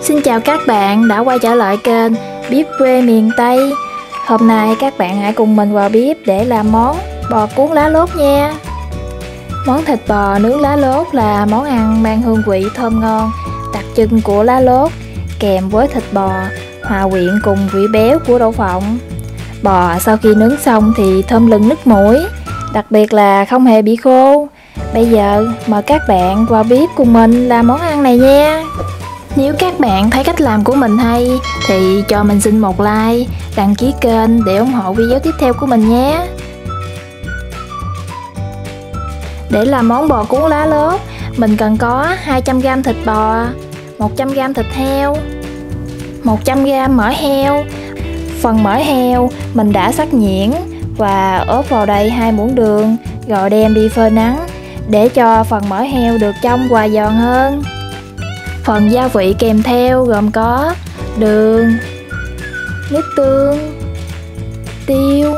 Xin chào các bạn đã quay trở lại kênh Bếp quê miền Tây. Hôm nay các bạn hãy cùng mình vào bếp để làm món bò cuốn lá lốt nha. Món thịt bò nướng lá lốt là món ăn mang hương vị thơm ngon, đặc trưng của lá lốt, kèm với thịt bò hòa quyện cùng vị béo của đậu phộng. Bò sau khi nướng xong thì thơm lừng nức mũi, đặc biệt là không hề bị khô. Bây giờ mời các bạn vào bếp cùng mình làm món ăn này nha. Nếu các bạn thấy cách làm của mình hay thì cho mình xin một like, đăng ký kênh để ủng hộ video tiếp theo của mình nhé. Để làm món bò cuốn lá lốt, mình cần có 200g thịt bò, 100g thịt heo, 100g mỡ heo. Phần mỡ heo mình đã xắt nhuyễn và ốp vào đây 2 muỗng đường, rồi đem đi phơi nắng để cho phần mỡ heo được trong và giòn hơn. Phần gia vị kèm theo gồm có đường, nước tương, tiêu,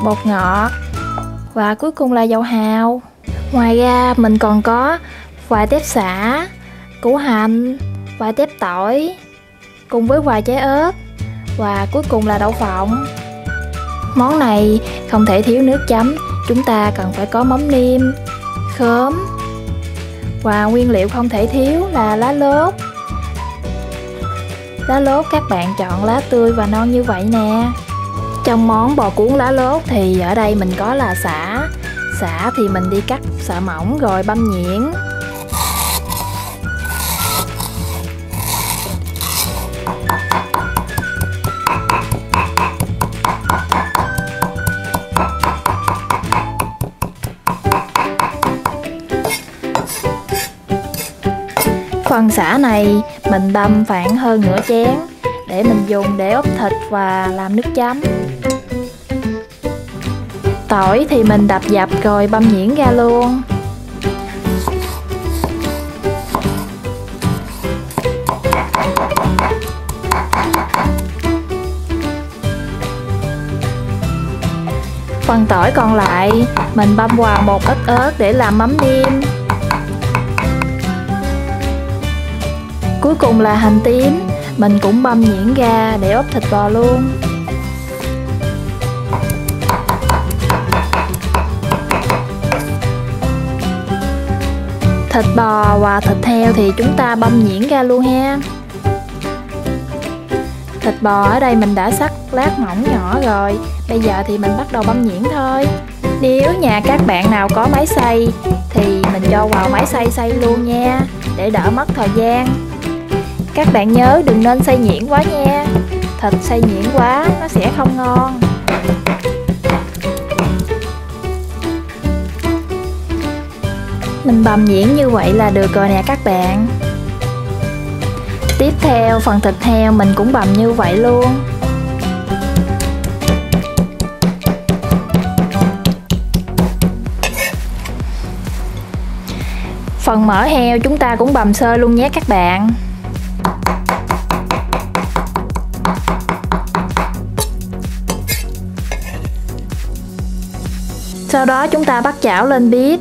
bột ngọt và cuối cùng là dầu hào. Ngoài ra mình còn có vài tép sả, củ hành, vài tép tỏi cùng với vài trái ớt và cuối cùng là đậu phộng. Món này không thể thiếu nước chấm, chúng ta cần phải có mắm nêm, khóm và nguyên liệu không thể thiếu là lá lốt. Lá lốt các bạn chọn lá tươi và non như vậy nè. Trong món bò cuốn lá lốt thì ở đây mình có là sả. Sả thì mình đi cắt sả mỏng rồi băm nhuyễn. Phần sả này mình băm khoảng hơn nửa chén để mình dùng để ốp thịt và làm nước chấm. Tỏi thì mình đập dập rồi băm nhuyễn ra luôn. Phần tỏi còn lại mình băm vào một ít ớt để làm mắm nêm. Cuối cùng là hành tím, mình cũng băm nhuyễn ra để ốp thịt bò luôn. Thịt bò và thịt heo thì chúng ta băm nhuyễn ra luôn ha. Thịt bò ở đây mình đã cắt lát mỏng nhỏ rồi, bây giờ thì mình bắt đầu băm nhuyễn thôi. Nếu nhà các bạn nào có máy xay thì mình cho vào máy xay luôn nha, để đỡ mất thời gian. Các bạn nhớ đừng nên xay nhuyễn quá nha, thịt xay nhuyễn quá nó sẽ không ngon. Mình băm nhuyễn như vậy là được rồi nè các bạn. Tiếp theo phần thịt heo mình cũng băm như vậy luôn. Phần mỡ heo chúng ta cũng bằm sơ luôn nhé các bạn. Sau đó chúng ta bắt chảo lên bếp,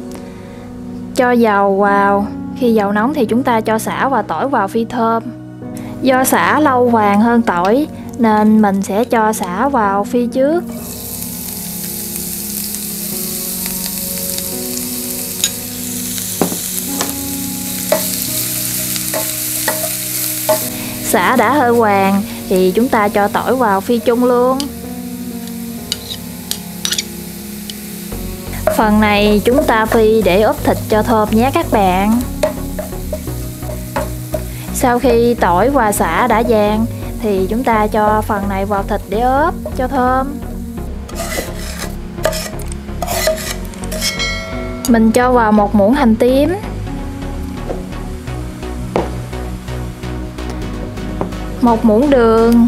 cho dầu vào. Khi dầu nóng thì chúng ta cho sả và tỏi vào phi thơm. Do sả lâu vàng hơn tỏi nên mình sẽ cho sả vào phi trước. Sả đã hơi vàng thì chúng ta cho tỏi vào phi chung luôn. Phần này chúng ta phi để ốp thịt cho thơm nhé các bạn. Sau khi tỏi và sả đã vàng thì chúng ta cho phần này vào thịt để ốp cho thơm. Mình cho vào 1 muỗng hành tím, 1 muỗng đường,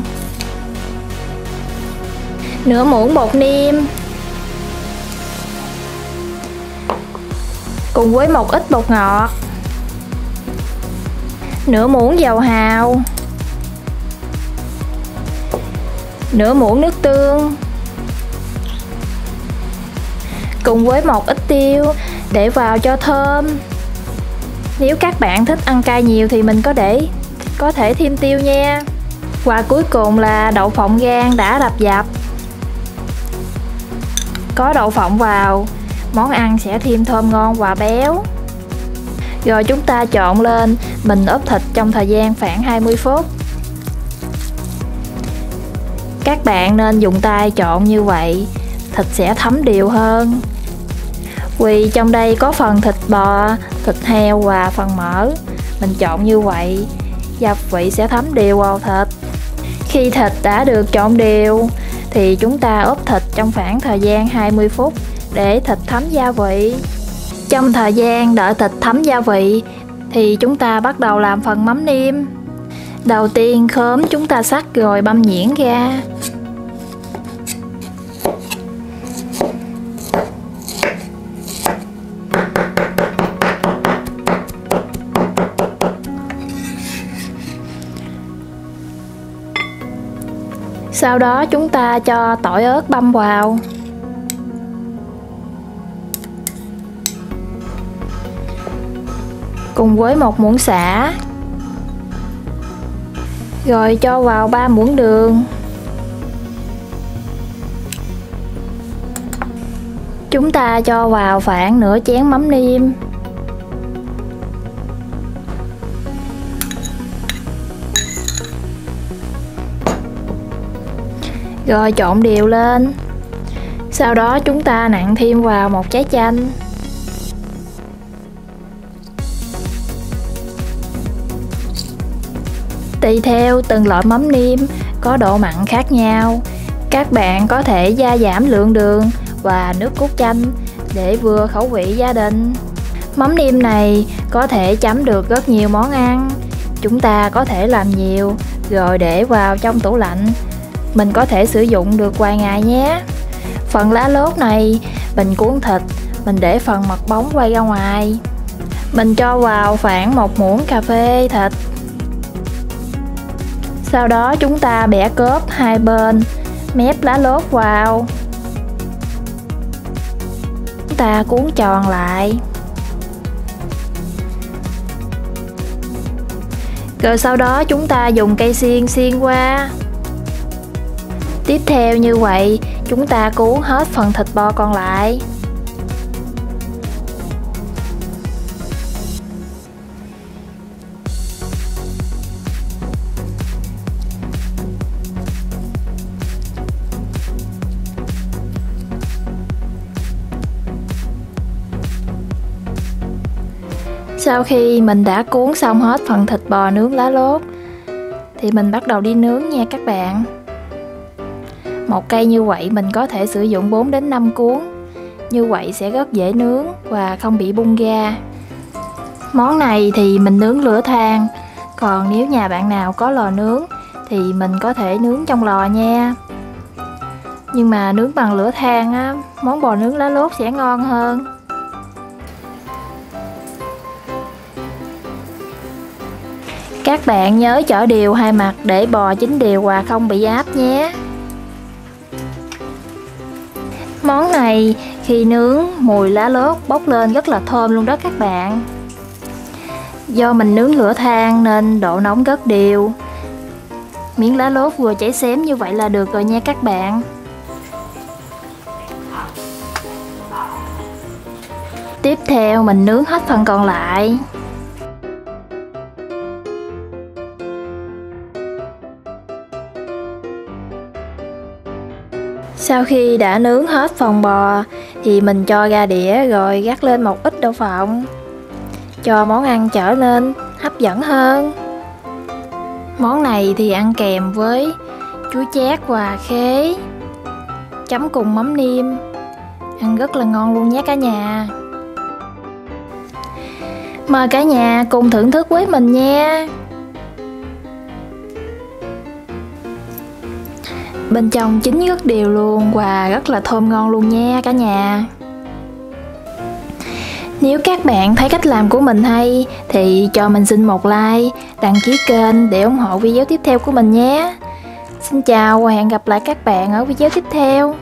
nửa muỗng bột nêm cùng với một ít bột ngọt, nửa muỗng dầu hào, nửa muỗng nước tương cùng với một ít tiêu để vào cho thơm. Nếu các bạn thích ăn cay nhiều thì mình có để có thể thêm tiêu nha. Và cuối cùng là đậu phộng rang đã đập dập. Có đậu phộng vào, món ăn sẽ thêm thơm ngon và béo. Rồi chúng ta trộn lên, mình ướp thịt trong thời gian khoảng 20 phút. Các bạn nên dùng tay trộn như vậy, thịt sẽ thấm đều hơn. Vì trong đây có phần thịt bò, thịt heo và phần mỡ. Mình trộn như vậy, gia vị sẽ thấm đều vào thịt. Khi thịt đã được trộn đều thì chúng ta ướp thịt trong khoảng thời gian 20 phút để thịt thấm gia vị. Trong thời gian đợi thịt thấm gia vị thì chúng ta bắt đầu làm phần mắm nêm. Đầu tiên khóm chúng ta xắt rồi băm nhuyễn ra. Sau đó chúng ta cho tỏi ớt băm vào. Cùng với 1 muỗng sả. Rồi cho vào 3 muỗng đường. Chúng ta cho vào khoảng nửa chén mắm nêm. Rồi trộn đều lên. Sau đó chúng ta nặn thêm vào 1 trái chanh. Tùy theo từng loại mắm nêm có độ mặn khác nhau, các bạn có thể gia giảm lượng đường và nước cốt chanh để vừa khẩu vị gia đình. Mắm nêm này có thể chấm được rất nhiều món ăn. Chúng ta có thể làm nhiều rồi để vào trong tủ lạnh. Mình có thể sử dụng được vài ngày nhé. Phần lá lốt này mình cuốn thịt, mình để phần mặt bóng quay ra ngoài. Mình cho vào khoảng 1 muỗng cà phê thịt. Sau đó chúng ta bẻ cốp hai bên, mép lá lốt vào. Chúng ta cuốn tròn lại. Rồi sau đó chúng ta dùng cây xiên xiên qua. Tiếp theo như vậy, chúng ta cuốn hết phần thịt bò còn lại. Sau khi mình đã cuốn xong hết phần thịt bò nướng lá lốt thì mình bắt đầu đi nướng nha các bạn. Một cây như vậy mình có thể sử dụng 4 đến 5 cuốn. Như vậy sẽ rất dễ nướng và không bị bung ra. Món này thì mình nướng lửa than. Còn nếu nhà bạn nào có lò nướng thì mình có thể nướng trong lò nha. Nhưng mà nướng bằng lửa than á, món bò nướng lá lốt sẽ ngon hơn. Các bạn nhớ chở đều hai mặt để bò chín đều và không bị áp nhé. Món này khi nướng mùi lá lốt bốc lên rất là thơm luôn đó các bạn. Do mình nướng lửa than nên độ nóng rất đều. Miếng lá lốt vừa chảy xém như vậy là được rồi nha các bạn. Tiếp theo mình nướng hết phần còn lại. Sau khi đã nướng hết phần bò thì mình cho ra đĩa rồi rắc lên một ít đậu phộng, cho món ăn trở nên hấp dẫn hơn. Món này thì ăn kèm với chuối chát và khế, chấm cùng mắm nêm, ăn rất là ngon luôn nhé cả nhà. Mời cả nhà cùng thưởng thức với mình nha. Bên trong chín rất đều luôn và rất là thơm ngon luôn nha cả nhà. Nếu các bạn thấy cách làm của mình hay thì cho mình xin một like, đăng ký kênh để ủng hộ video tiếp theo của mình nhé. Xin chào và hẹn gặp lại các bạn ở video tiếp theo.